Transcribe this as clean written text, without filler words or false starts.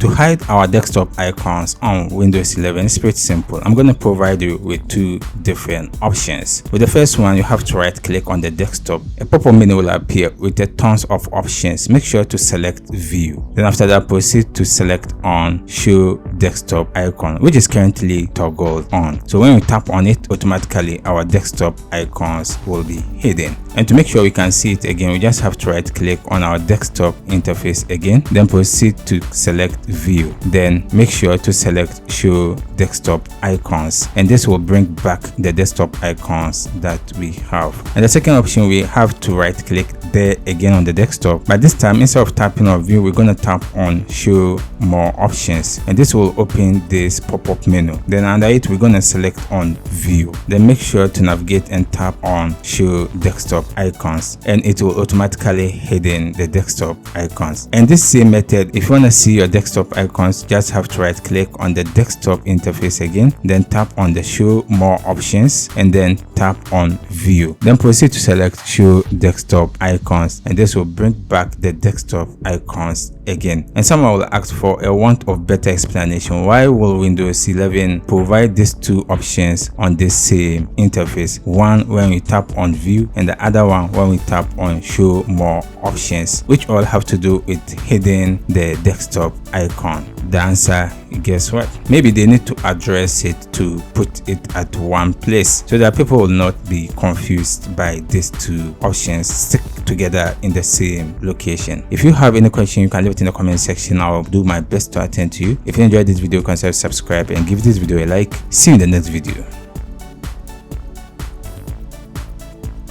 To hide our desktop icons on Windows 11, it's pretty simple. I'm going to provide you with two different options. With the first one, you have to right click on the desktop. A pop-up menu will appear with a tons of options. Make sure to select view. Then after that, proceed to select on show desktop icon, which is currently toggled on. So when we tap on it, automatically our desktop icons will be hidden. And to make sure we can see it again, we just have to right click on our desktop interface again, then proceed to select view, then make sure to select show desktop icons, and this will bring back the desktop icons that we have. And the second option, we have to right click there again on the desktop, but this time instead of tapping on view, we're going to tap on show more options, and this will open this pop-up menu. Then under it, we're going to select on view, then make sure to navigate and tap on show desktop icons, and it will automatically hidden the desktop icons. And this same method, if you want to see your desktop icons, just have to right click on the desktop interface again, then tap on the show more options, and then tap on view, then proceed to select show desktop icons, and this will bring back the desktop icons again. And someone will ask for a want of better explanation, why will Windows 11 provide these two options on the same interface, one when we tap on view and the other one when we tap on show more options, which all have to do with hiding the desktop icon? The answer, guess what? Maybe they need to address it to put it at one place so that people will not be confused by these two options stick together in the same location. If you have any question, you can leave it in the comment section. I'll do my best to attend to you. If you enjoyed this video, consider subscribe and give this video a like. See you in the next video.